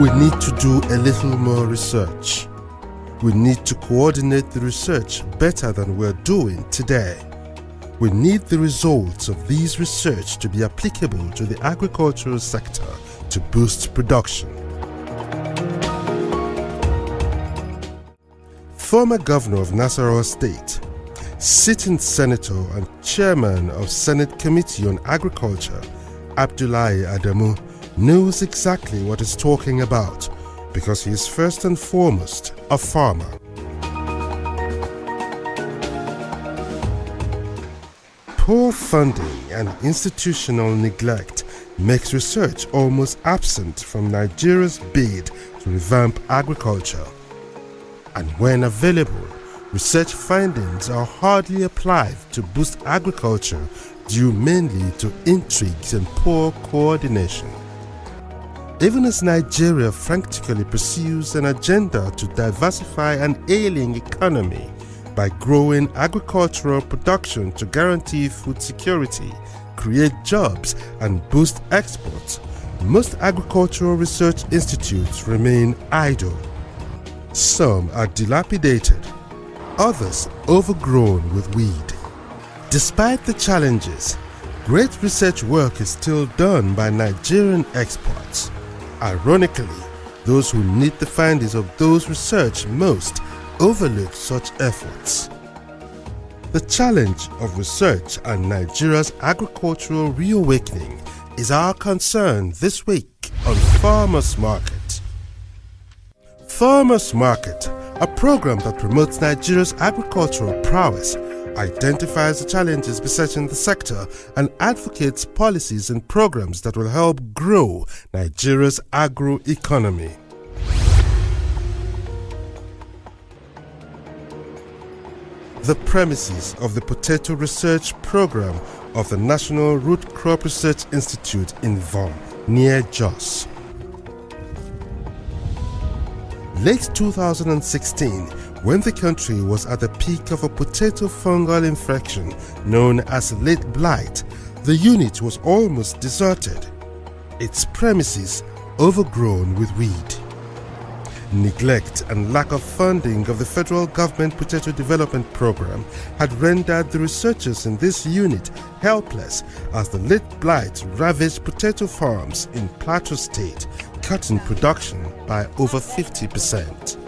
We need to do a little more research. We need to coordinate the research better than we're doing today. We need the results of these research to be applicable to the agricultural sector to boost production. Former Governor of Nasarawa State, sitting Senator and Chairman of Senate Committee on Agriculture, Abdullahi Adamu, knows exactly what he's talking about because he is first and foremost a farmer. Poor funding and institutional neglect makes research almost absent from Nigeria's bid to revamp agriculture. And when available, research findings are hardly applied to boost agriculture due mainly to intrigues and poor coordination. Even as Nigeria frantically pursues an agenda to diversify an ailing economy by growing agricultural production to guarantee food security, create jobs, and boost exports, most agricultural research institutes remain idle. Some are dilapidated, others overgrown with weed. Despite the challenges, great research work is still done by Nigerian experts. Ironically, those who need the findings of those research most overlook such efforts. The challenge of research and Nigeria's agricultural reawakening is our concern this week on Farmers Market. Farmers Market, a program that promotes Nigeria's agricultural prowess, identifies the challenges besetting the sector and advocates policies and programs that will help grow Nigeria's agro-economy. The premises of the Potato Research Program of the National Root Crop Research Institute in Vom, near Jos. Late 2016, when the country was at the peak of a potato fungal infection known as late blight, the unit was almost deserted, its premises overgrown with weed. Neglect and lack of funding of the federal government potato development program had rendered the researchers in this unit helpless as the late blight ravaged potato farms in Plateau State, cutting production by over 50%.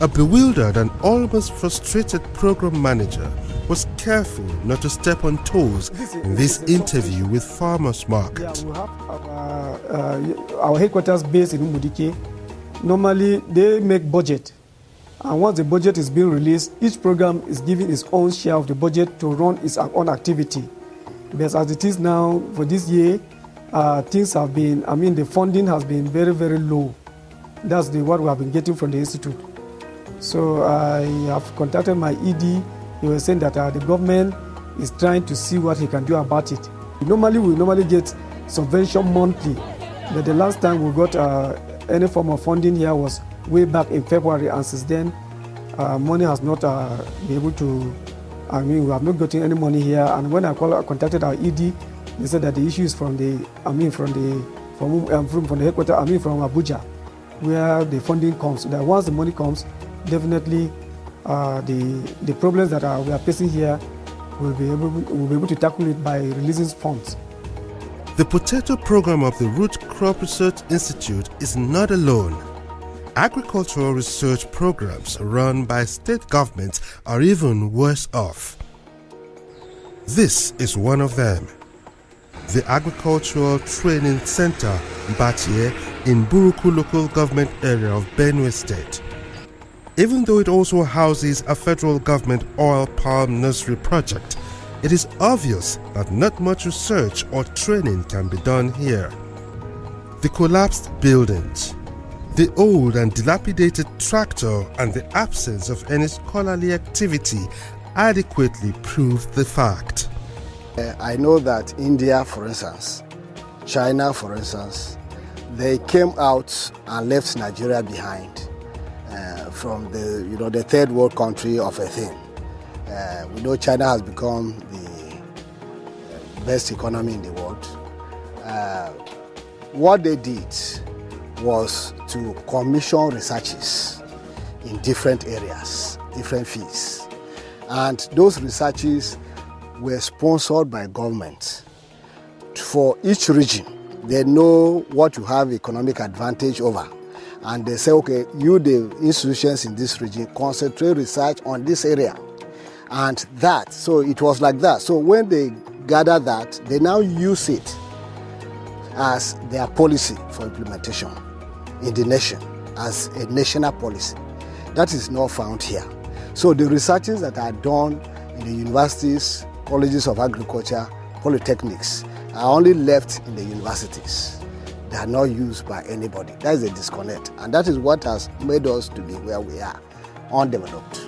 A bewildered and almost frustrated program manager was careful not to step on toes in this interview with Farmers Market. Yeah, we have our headquarters based in Umudike. Normally, they make budget. And once the budget is being released, each program is given its own share of the budget to run its own activity. But as it is now, for this year, things have been, the funding has been very, very low. That's what we have been getting from the institute. So I have contacted my ED. He was saying that the government is trying to see what he can do about it. We normally get subvention monthly, but the last time we got any form of funding here was way back in February, and since then, money has not been able to. We have not gotten any money here. And when I contacted our ED, they said that the issue is from the headquarters, from Abuja, where the funding comes. That once the money comes, definitely the problems that we are facing here we'll be able to tackle it by releasing funds. The potato program of the Root Crop Research Institute is not alone. Agricultural research programs run by state governments are even worse off. This is one of them. The Agricultural Training Center, Batie, in Buruku local government area of Benue State. Even though it also houses a federal government oil palm nursery project, it is obvious that not much research or training can be done here. The collapsed buildings, the old and dilapidated tractor, and the absence of any scholarly activity adequately prove the fact. I know that India, for instance, China, for instance, they came out and left Nigeria behind from the third world country of a thing. We know China has become the best economy in the world. What they did was to commission researches in different areas, different fields. And those researches were sponsored by government. For each region, they know what you have economic advantage over. And they say, okay, you, the institutions in this region, concentrate research on this area. And that, so it was like that. So when they gather that, they now use it as their policy for implementation in the nation, as a national policy. That is not found here. So the researches that are done in the universities, colleges of agriculture, polytechnics, are only left in the universities. They are not used by anybody. That is a disconnect. And that is what has made us to be where we are, undeveloped.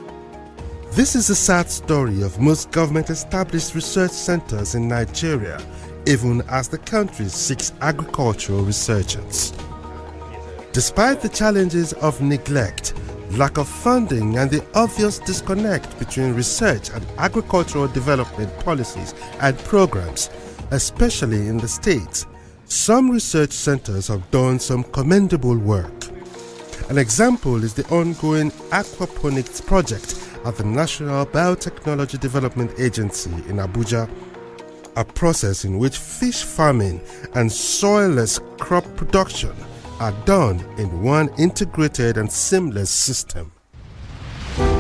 This is the sad story of most government-established research centers in Nigeria, even as the country seeks agricultural resurgence. Despite the challenges of neglect, lack of funding, and the obvious disconnect between research and agricultural development policies and programs, especially in the States, some research centers have done some commendable work. An example is the ongoing aquaponics project at the National Biotechnology Development Agency in Abuja, a process in which fish farming and soilless crop production are done in one integrated and seamless system.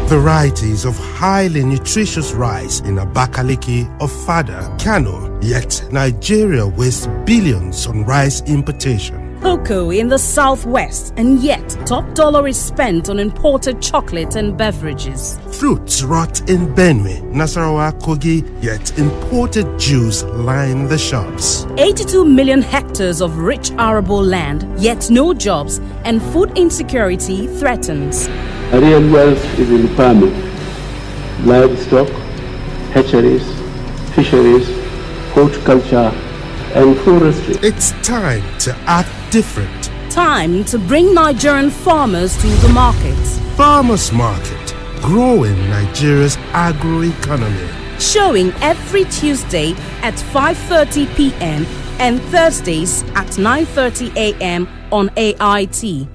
Varieties of highly nutritious rice in Abakaliki, Ofada, Kano, yet Nigeria wastes billions on rice importation. Cocoa in the southwest, and yet top dollar is spent on imported chocolate and beverages. Fruits rot in Benue, Nasarawa, Kogi, yet imported juice line the shops. 82 million hectares of rich arable land, yet no jobs, and food insecurity threatens. Real wealth is in farming, livestock, hatcheries, fisheries, horticulture, and forestry. It's time to act different. Time to bring Nigerian farmers to the market. Farmers Market, growing Nigeria's agro-economy. Showing every Tuesday at 5:30 p.m. and Thursdays at 9:30 a.m. on AIT.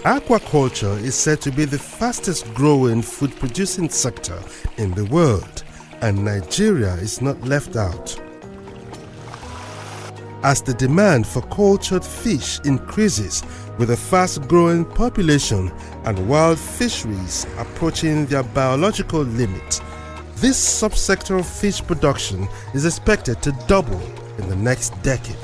Aquaculture is said to be the fastest growing food producing sector in the world, and Nigeria is not left out. As the demand for cultured fish increases with a fast growing population and wild fisheries approaching their biological limit, this subsector of fish production is expected to double in the next decade.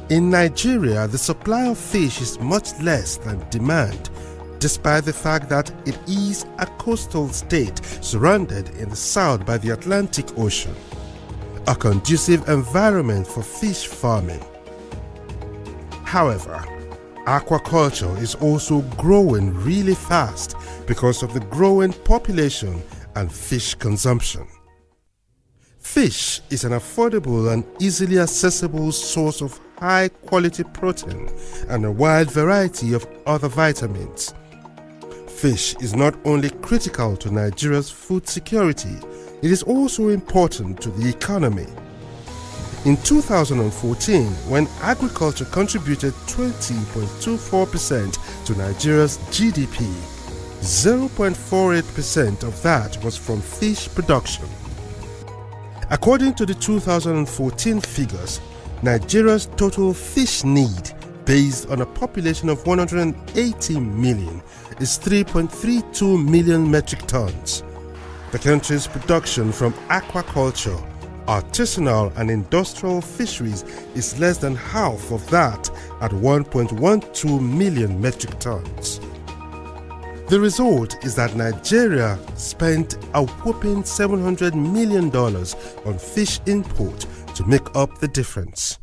In Nigeria, the supply of fish is much less than demand, despite the fact that it is a coastal state surrounded in the south by the Atlantic Ocean, a conducive environment for fish farming. However, aquaculture is also growing really fast because of the growing population and fish consumption. Fish is an affordable and easily accessible source of high-quality protein and a wide variety of other vitamins. Fish is not only critical to Nigeria's food security, it is also important to the economy. In 2014, when agriculture contributed 20.24% to Nigeria's GDP, 0.48% of that was from fish production. According to the 2014 figures, Nigeria's total fish need, based on a population of 180 million, is 3.32 million metric tons. The country's production from aquaculture, artisanal and industrial fisheries is less than half of that at 1.12 million metric tons. The result is that Nigeria spent a whopping $700 million on fish import to make up the difference.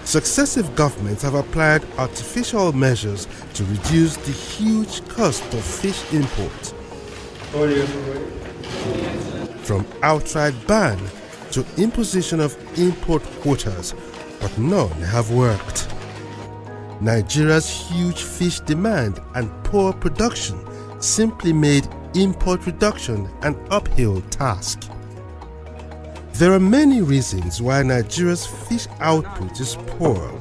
Successive governments have applied artificial measures to reduce the huge cost of fish import. From outright ban to imposition of import quotas, but none have worked. Nigeria's huge fish demand and poor production simply made import reduction an uphill task. There are many reasons why Nigeria's fish output is poor.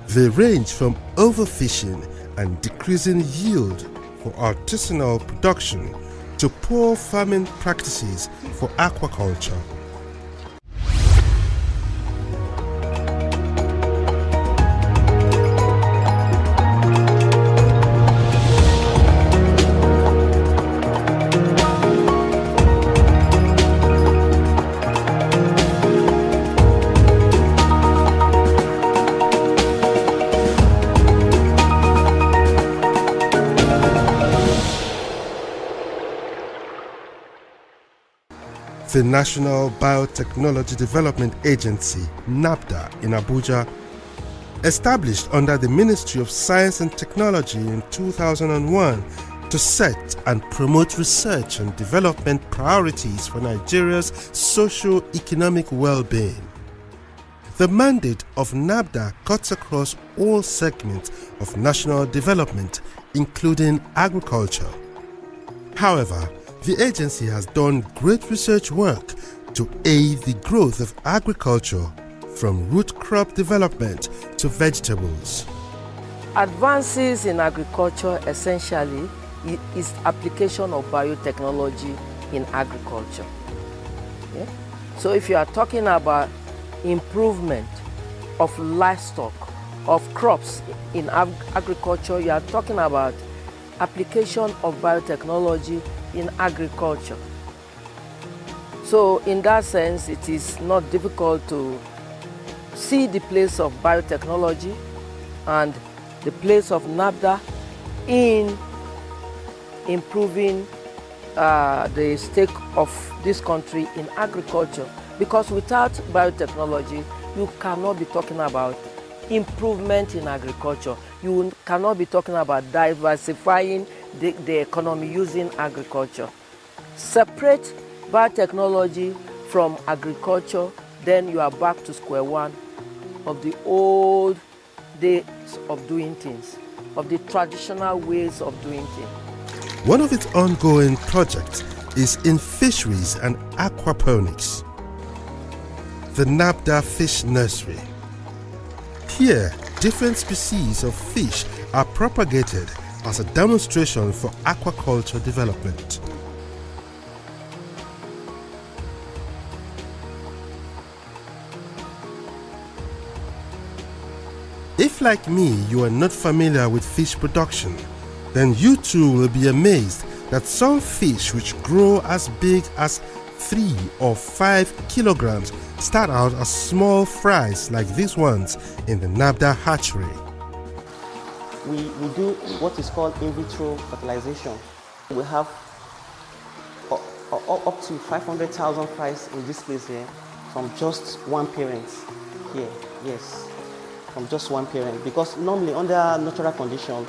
They range from overfishing and decreasing yield for artisanal production to poor farming practices for aquaculture. The National Biotechnology Development Agency, NABDA, in Abuja, established under the Ministry of Science and Technology in 2001 to set and promote research and development priorities for Nigeria's socio-economic well-being. The mandate of NABDA cuts across all segments of national development, including agriculture. However, the agency has done great research work to aid the growth of agriculture, from root crop development to vegetables. Advances in agriculture essentially is application of biotechnology in agriculture. Yeah? So if you are talking about improvement of livestock, of crops in agriculture, you are talking about application of biotechnology in agriculture. So in that sense, it is not difficult to see the place of biotechnology and the place of NABDA in improving the stake of this country in agriculture. Because without biotechnology, you cannot be talking about improvement in agriculture. You cannot be talking about diversifying the economy using agriculture. Separate biotechnology from agriculture, then you are back to square one of the old days of doing things, of the traditional ways of doing things. One of its ongoing projects is in fisheries and aquaponics. The NABDA Fish Nursery. Here, different species of fish are propagated as a demonstration for aquaculture development. If, like me, you are not familiar with fish production, then you too will be amazed that some fish which grow as big as 3 or 5 kilograms start out as small fries like these ones in the NABDA hatchery. We do what is called in vitro fertilization. We have up to 500,000 fries in this place here from just one parent here, yes, from just one parent. Because normally under natural conditions,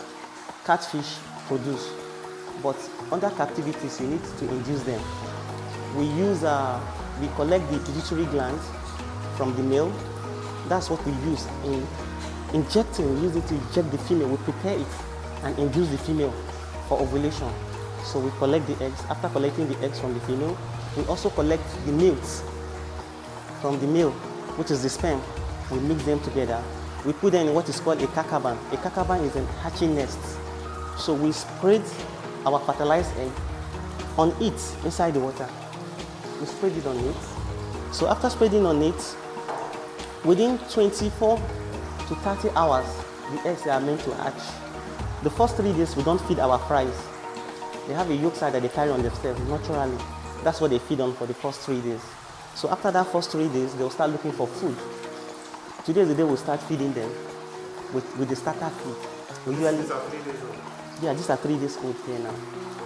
catfish produce, but under captivities you need to induce them. We collect the pituitary glands from the male. That's what we use in injecting. We use it to inject the female. We prepare it and induce the female for ovulation. So we collect the eggs. After collecting the eggs from the female, we also collect the milks from the male, which is the sperm. We mix them together. We put them in what is called a kakaban. A kakaban is a hatching nest. So we spread our fertilized egg on it inside the water. We spread it on it. So after spreading on it, within 24 to 30 hours, the eggs are meant to hatch. The first 3 days, we don't feed our fries. They have a yolk sac that they carry on themselves naturally. That's what they feed on for the first 3 days. So after that first 3 days, they'll start looking for food. Today is the day we'll start feeding them with the starter feed. We usually, these are 3 days old? Yeah, these are 3 days old here now.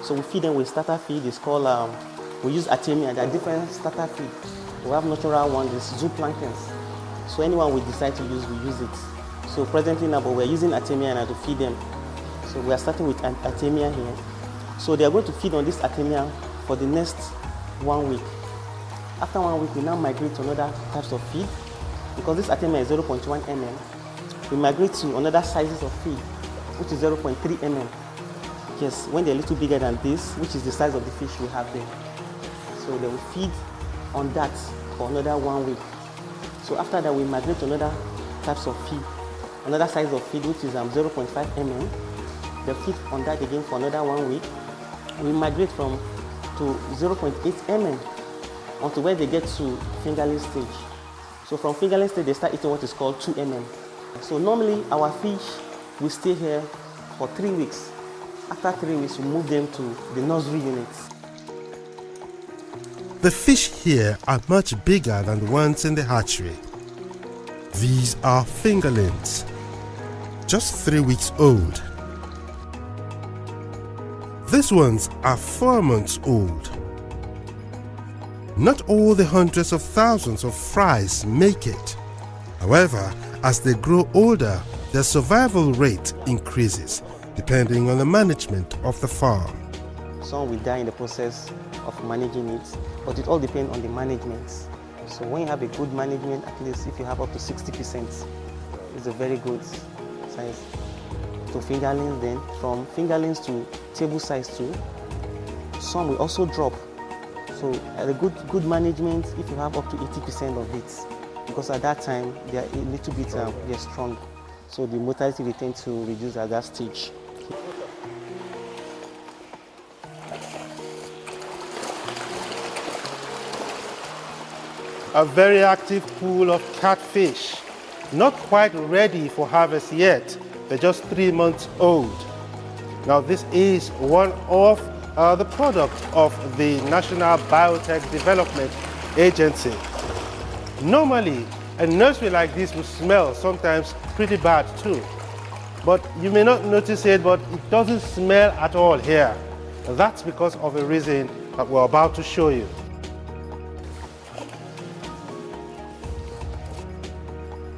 So we feed them with starter feed. It's called, we use artemia. There are different starter feed. We have natural ones, it's zooplanktons. So anyone we decide to use, we use it. So presently now, but we're using artemia now to feed them. So we are starting with artemia here. So they are going to feed on this artemia for the next 1 week. After 1 week, we now migrate to another types of feed. Because this artemia is 0.1 ml, we migrate to another sizes of feed, which is 0.3 mm. Yes, when they're a little bigger than this, which is the size of the fish we have there. So they will feed on that for another 1 week. So after that, we migrate to another types of feed, another size of feed, which is 0.5 mm. They feed on that again for another 1 week. We migrate to 0.8 mm until where they get to fingerling stage. So from fingerling stage, they start eating what is called 2 mm. So normally our fish will stay here for 3 weeks. After 3 weeks, we move them to the nursery units. The fish here are much bigger than the ones in the hatchery. These are fingerlings, just 3 weeks old. These ones are 4 months old. Not all the hundreds of thousands of fries make it. However, as they grow older, their survival rate increases, depending on the management of the farm. Some will die in the process of managing it, but it all depends on the management. So when you have a good management, at least if you have up to 60%, it's a very good size. To fingerlings then, from fingerlings to table size too, some will also drop. So at a good management, if you have up to 80% of it, because at that time they are a little bit they're strong. So the mortality will tend to reduce at that stage. A very active pool of catfish, not quite ready for harvest yet. They're just 3 months old. Now this is one of the products of the National Biotech Development Agency. Normally, a nursery like this will smell sometimes pretty bad too. But you may not notice it, but it doesn't smell at all here. That's because of a reason that we're about to show you.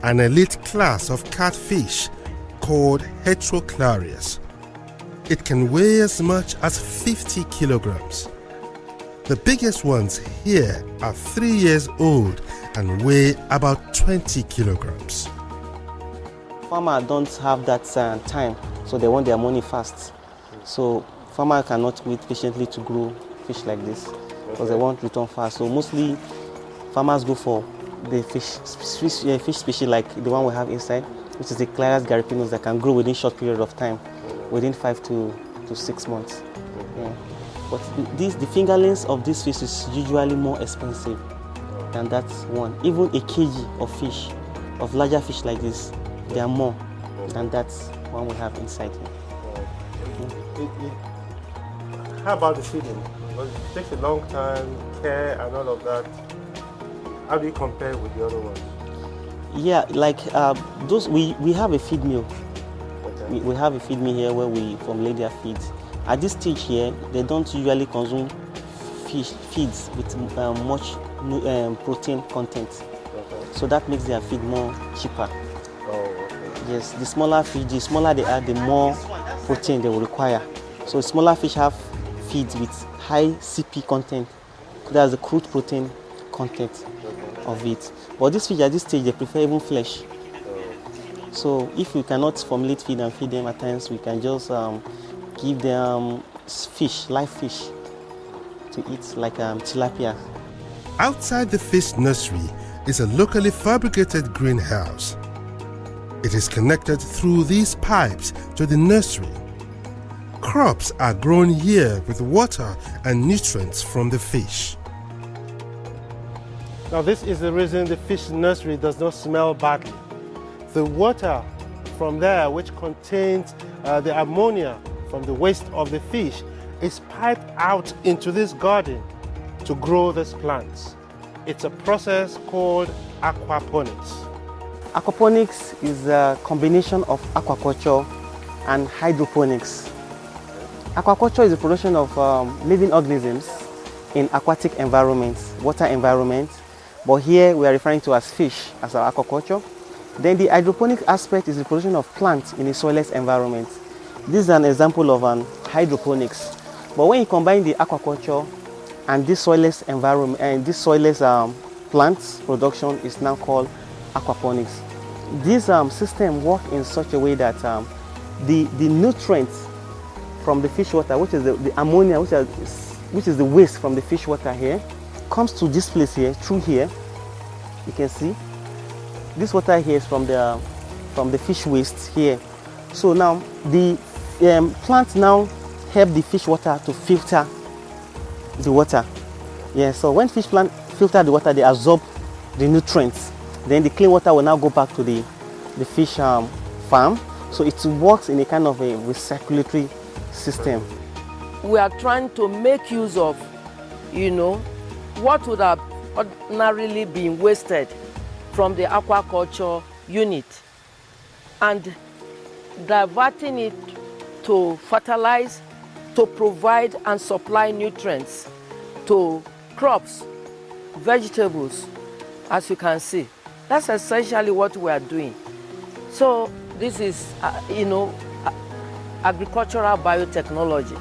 An elite class of catfish called Heteroclarius. It can weigh as much as 50 kilograms. The biggest ones here are 3 years old and weigh about 20 kilograms. Farmers don't have that time, so they want their money fast. So farmers cannot wait patiently to grow fish like this because they want return fast. So mostly farmers go for the fish species like the one we have inside, which is the Clarias garipinos that can grow within short period of time, within 5 to 6 months. Yeah. But the fingerlings of this fish is usually more expensive than that one. Even a kg of fish, of larger fish like this, they are more than that one we have inside here. How about the feeding? Well, it takes a long time, care and all of that. How do you compare with the other ones? Yeah, like those, we have a feed mill. Okay. We have a feed mill here where we formulate their feeds. At this stage here, they don't usually consume feeds with much protein content. Okay. So that makes their feed more cheaper. Oh, okay. Yes, the smaller fish, the smaller they are, the more protein they will require. So smaller fish have feeds with high CP content. That's the crude protein content of it. But this fish at this stage, they prefer even flesh. So if we cannot formulate feed and feed them at times, we can just give them fish, live fish, to eat like tilapia. Outside the fish nursery is a locally fabricated greenhouse. It is connected through these pipes to the nursery. Crops are grown here with water and nutrients from the fish. Now this is the reason the fish nursery does not smell badly. The water from there, which contains the ammonia from the waste of the fish, is piped out into this garden to grow these plants. It's a process called aquaponics. Aquaponics is a combination of aquaculture and hydroponics. Aquaculture is the production of living organisms in aquatic environments, water environments. But here we are referring to as fish as our aquaculture. Then the hydroponic aspect is the production of plants in a soilless environment. This is an example of an hydroponics. But when you combine the aquaculture and this soilless environment and this soilless plants production is now called aquaponics. This system works in such a way that the nutrients from the fish water, which is the ammonia, which is the waste from the fish water here, comes to this place here, through here. You can see this water here is from the fish waste here. So now the plants now help the fish water to filter the water. Yeah, so when fish plant filter the water, they absorb the nutrients. Then the clean water will now go back to the fish farm. So it works in a kind of a recirculatory system. We are trying to make use of, what would have ordinarily been wasted from the aquaculture unit and diverting it to fertilize, to provide and supply nutrients to crops, vegetables, as you can see. That's essentially what we are doing. So this is, agricultural biotechnology.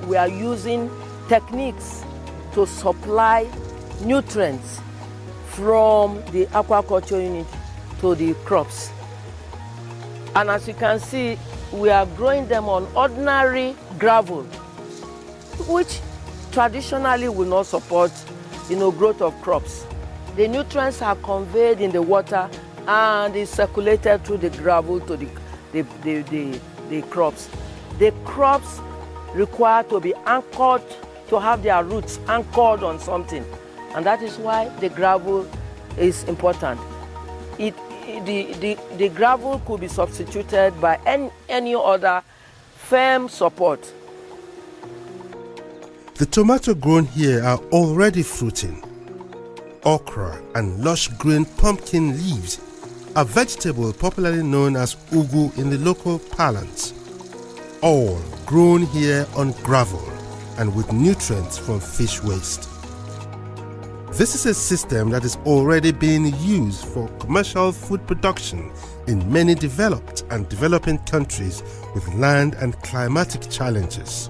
We are using techniques to supply nutrients from the aquaculture unit to the crops. And as you can see, we are growing them on ordinary gravel, which traditionally will not support, growth of crops. The nutrients are conveyed in the water and is circulated through the gravel to the crops. The crops require to be anchored, to have their roots anchored on something, and that is why the gravel is important. The gravel could be substituted by any other firm support. The tomato grown here are already fruiting. Okra and lush green pumpkin leaves, a vegetable popularly known as ugu in the local parlance, all grown here on gravel and with nutrients from fish waste. This is a system that is already being used for commercial food production in many developed and developing countries with land and climatic challenges.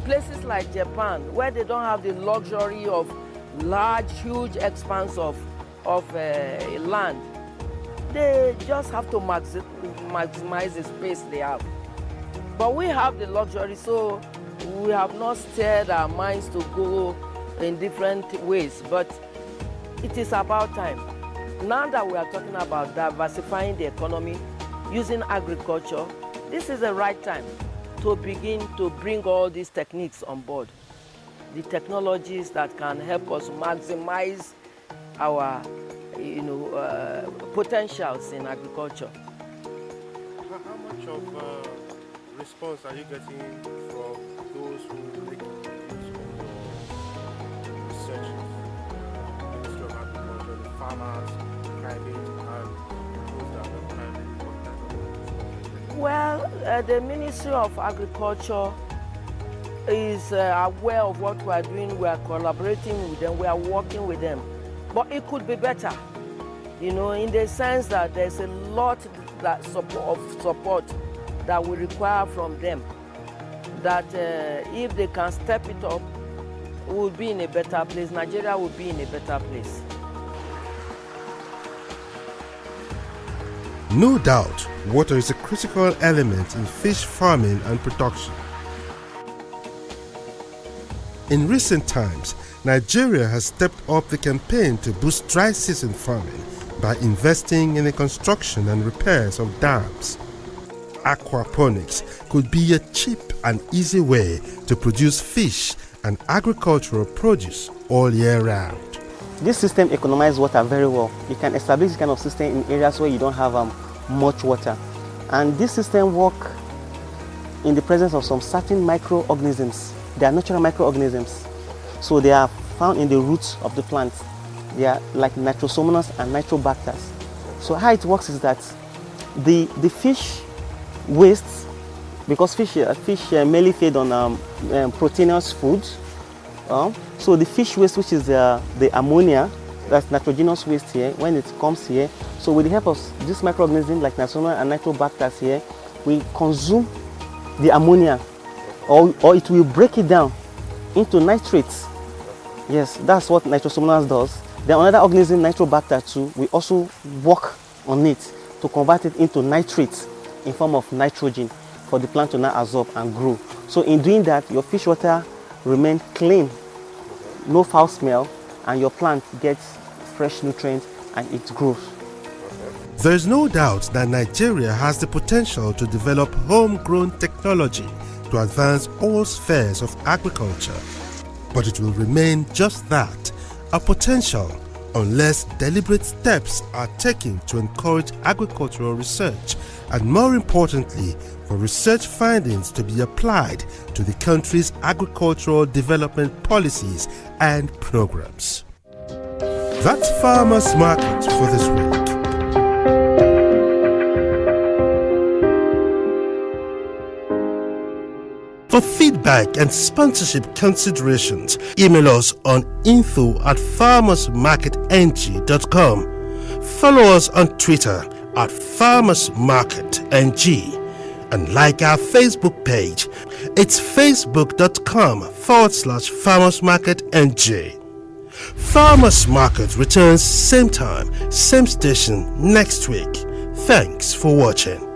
Places like Japan, where they don't have the luxury of large, huge expanse of land, they just have to maximize the space they have. But we have the luxury, so we have not stirred our minds to go in different ways. But it is about time. Now that we are talking about diversifying the economy using agriculture, this is the right time to begin to bring all these techniques on board. The technologies that can help us maximize our potentials in agriculture. How much of response are you getting from those who make use of research? Ministry of Agriculture, the farmers, private, and those that are private? Well, the Ministry of Agriculture is aware of what we are doing. We are collaborating with them. We are working with them. But it could be better, in the sense that there's a lot of support that we require from them. That if they can step it up, we will be in a better place. Nigeria will be in a better place. No doubt, water is a critical element in fish farming and production. In recent times, Nigeria has stepped up the campaign to boost dry season farming by investing in the construction and repairs of dams. Aquaponics could be a cheap and easy way to produce fish and agricultural produce all year round. This system economizes water very well. You can establish this kind of system in areas where you don't have much water. And this system works in the presence of some certain microorganisms. They are natural microorganisms. So they are found in the roots of the plant. They are like nitrosomonas and nitrobacters. So how it works is that the fish waste, because fish mainly feed on proteinous food. So the fish waste, which is the ammonia, that's nitrogenous waste here, when it comes here, so with the help of this microorganism like nitrosomonas and nitrobacters here, we consume the ammonia, or it will break it down into nitrates. Yes, that's what nitrosomonas does. Then another organism, nitrobacter too, will also work on it to convert it into nitrates in form of nitrogen for the plant to now absorb and grow. So in doing that, your fish water remains clean, no foul smell, and your plant gets fresh nutrients and it grows. There is no doubt that Nigeria has the potential to develop homegrown technology to advance all spheres of agriculture. But it will remain just that, a potential, unless deliberate steps are taken to encourage agricultural research and, more importantly, for research findings to be applied to the country's agricultural development policies and programs. That's Farmers Market for this week. For feedback and sponsorship considerations, email us on info@farmersmarketng.com. Follow us on Twitter @farmersmarketng and like our Facebook page. It's facebook.com/farmersmarketng. Farmers Market returns same time, same station next week. Thanks for watching.